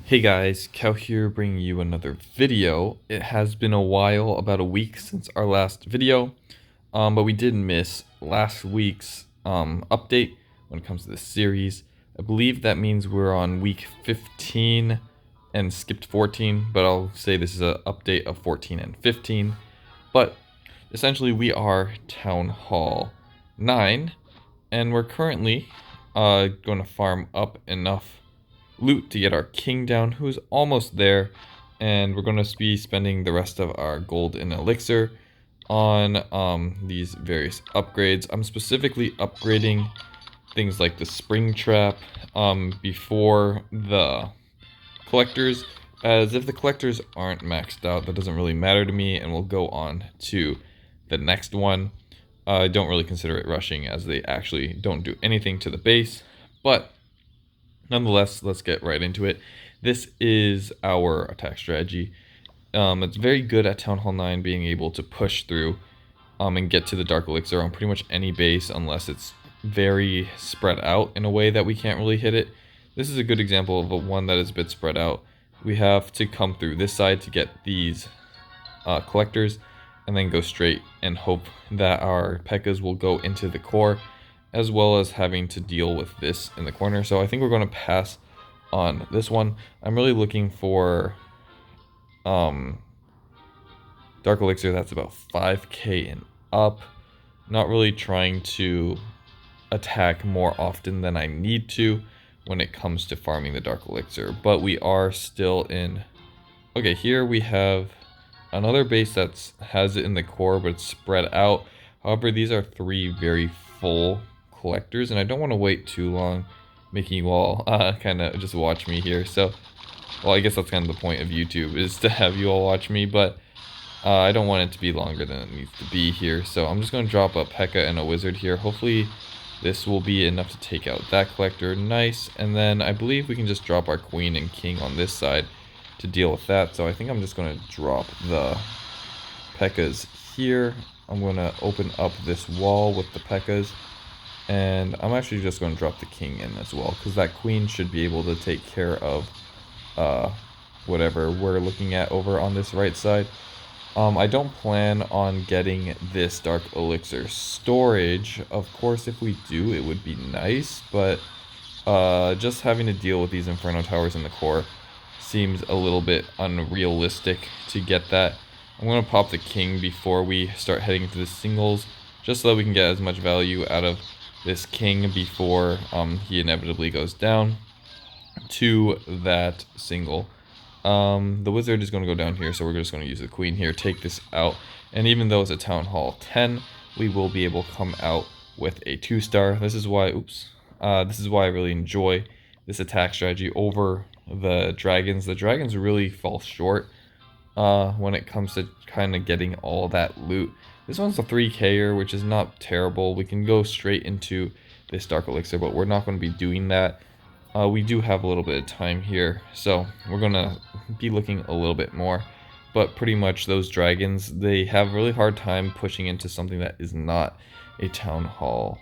Hey guys, Cal here bringing you another video. It has been a while, about a week since our last video, but we did miss last week's update when it comes to this series. I believe that means we're on week 15 and skipped 14, but I'll say this is an update of 14 and 15. But essentially we are Town Hall 9, and we're currently going to farm up enough loot to get our king down, who's almost there, and we're going to be spending the rest of our gold and elixir on these various upgrades. I'm specifically upgrading things like the spring trap before the collectors, as if the collectors aren't maxed out, that doesn't really matter to me, and we'll go on to the next one. I don't really consider it rushing, as they actually don't do anything to the base, but nonetheless, let's get right into it. This is our attack strategy. It's very good at Town Hall 9 being able to push through and get to the Dark Elixir on pretty much any base unless it's very spread out in a way that we can't really hit it. This is a good example of one that is a bit spread out. We have to come through this side to get these collectors and then go straight and hope that our P.E.K.K.A.s will go into the core, as well as having to deal with this in the corner. So I think we're going to pass on this one. I'm really looking for Dark Elixir that's about 5k and up. Not really trying to attack more often than I need to when it comes to farming the Dark Elixir, but we are still in. Okay, here we have another base that has it in the core, but it's spread out. However, these are three very full collectors, and I don't want to wait too long making you all kind of just watch me here. So, well, I guess that's kind of the point of YouTube, is to have you all watch me, but I don't want it to be longer than it needs to be here. So I'm just going to drop a P.E.K.K.A. and a wizard here. Hopefully this will be enough to take out that collector. Nice. And then I believe we can just drop our queen and king on this side to deal with that. So I think I'm just going to drop the P.E.K.K.A.s here. I'm going to open up this wall with the P.E.K.K.A.s. And I'm actually just going to drop the king in as well, because that queen should be able to take care of whatever we're looking at over on this right side. I don't plan on getting this Dark Elixir storage. Of course, if we do, it would be nice, but just having to deal with these Inferno Towers in the core seems a little bit unrealistic to get that. I'm going to pop the king before we start heading into the singles, just so that we can get as much value out of this king before he inevitably goes down to that single. The wizard is going to go down here, so we're just going to use the queen here, take this out, and even though it's a Town Hall 10, we will be able to come out with a 2-star. This is why, this is why I really enjoy this attack strategy over the dragons. The dragons really fall short when it comes to kind of getting all that loot. This one's a 3K-er, which is not terrible. We can go straight into this Dark Elixir, but we're not going to be doing that. We do have a little bit of time here, so we're going to be looking a little bit more. But pretty much those dragons, they have a really hard time pushing into something that is not a Town Hall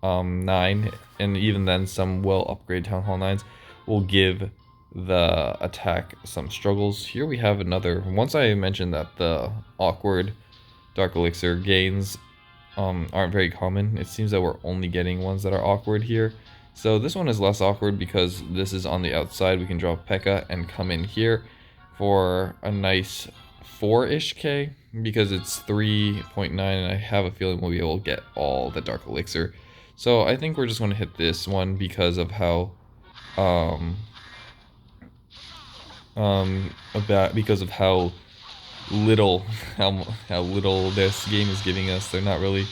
9. And even then, some well-upgraded Town Hall 9s will give the attack some struggles. Here we have another. Once I mentioned that the awkward Dark Elixir gains aren't very common, it seems that we're only getting ones that are awkward here. So this one is less awkward because this is on the outside. We can drop P.E.K.K.A. and come in here for a nice 4-ish K, because it's 3.9, and I have a feeling we'll be able to get all the Dark Elixir. So I think we're just going to hit this one because of how little how little this game is giving us. They're not really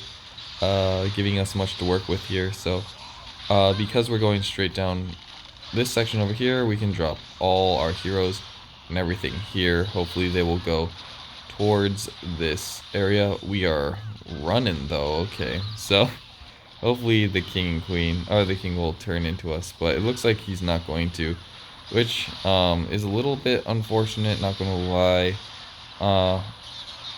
giving us much to work with here. So because we're going straight down this section over here, we can drop all our heroes and everything here. Hopefully they will go towards this area. We are running though. Okay, so hopefully the king and queen, or the king, will turn into us, but it looks like he's not going to, which is a little bit unfortunate, not gonna lie.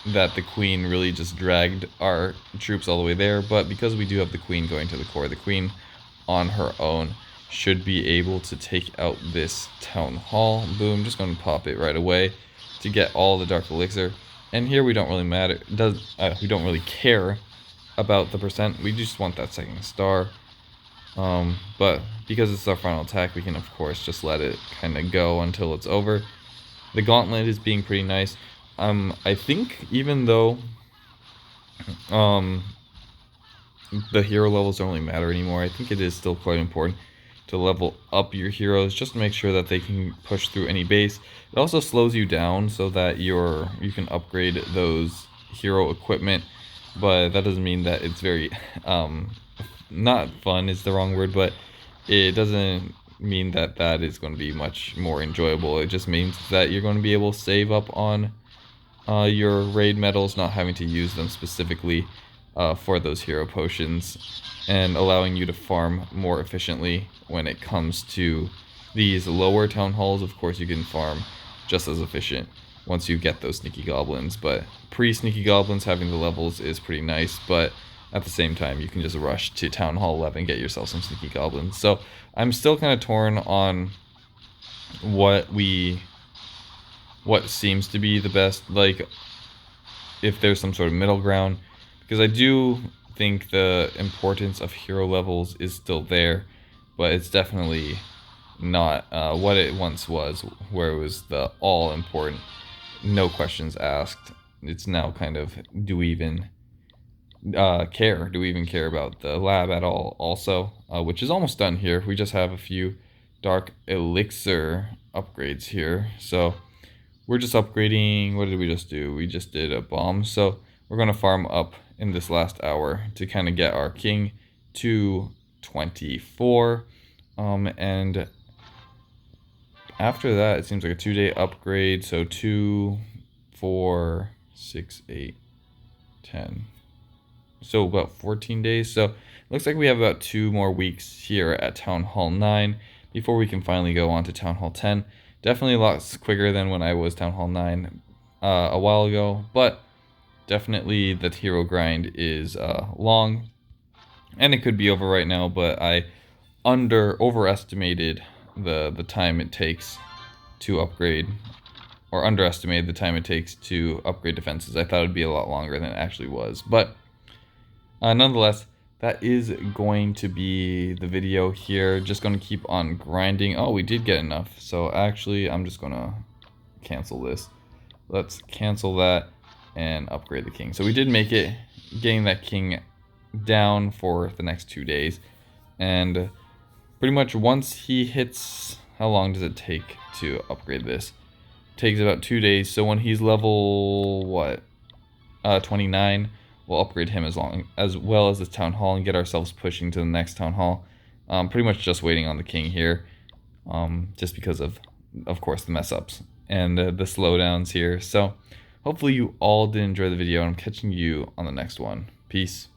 That the queen really just dragged our troops all the way there, but because we do have the queen going to the core, the queen on her own should be able to take out this Town Hall. Boom, just going to pop it right away to get all the Dark Elixir. And here we don't really we don't really care about the percent. We just want that second star. But because it's our final attack, we can of course just let it kind of go until it's over. The gauntlet is being pretty nice. I think even though the hero levels don't really matter anymore, I think it is still quite important to level up your heroes just to make sure that they can push through any base. It also slows you down so that you can upgrade those hero equipment, but that doesn't mean that it's very not fun is the wrong word, but it doesn't mean that that is going to be much more enjoyable. It just means that you're going to be able to save up on your raid medals, not having to use them specifically for those hero potions, and allowing you to farm more efficiently when it comes to these lower town halls. Of course, you can farm just as efficient once you get those sneaky goblins, but pre-sneaky goblins having the levels is pretty nice, but at the same time you can just rush to Town Hall 11 and get yourself some sneaky goblins. So I'm still kind of torn on what seems to be the best, like if there's some sort of middle ground, because I do think the importance of hero levels is still there, but it's definitely not what it once was, where it was the all important, no questions asked. It's now kind of, do we even care? Do we even care about the lab at all? Also, which is almost done here. We just have a few Dark Elixir upgrades here. So we're just upgrading. What did we just do? We just did a bomb. So we're going to farm up in this last hour to kind of get our king to 24. And after that, it seems like a 2-day upgrade. So 2, 4, 6, 8, 10. So about 14 days. So it looks like we have about 2 more weeks here at Town Hall 9 before we can finally go on to Town Hall 10. Definitely a lot quicker than when I was Town Hall 9 a while ago, but definitely the hero grind is long, and it could be over right now, but I overestimated the time it takes to upgrade, or underestimated the time it takes to upgrade defenses. I thought it would be a lot longer than it actually was, but nonetheless, that is going to be the video here. Just going to keep on grinding. Oh, we did get enough. So actually, I'm just going to cancel this. Let's cancel that and upgrade the king. So we did make it, getting that king down for the next 2 days. And pretty much once he hits, how long does it take to upgrade this? It takes about 2 days. So when he's level, what, 29, we'll upgrade him as well as the Town Hall and get ourselves pushing to the next Town Hall. Pretty much just waiting on the king here, just because of course, the mess ups and the slowdowns here. So hopefully you all did enjoy the video, and I'm catching you on the next one. Peace.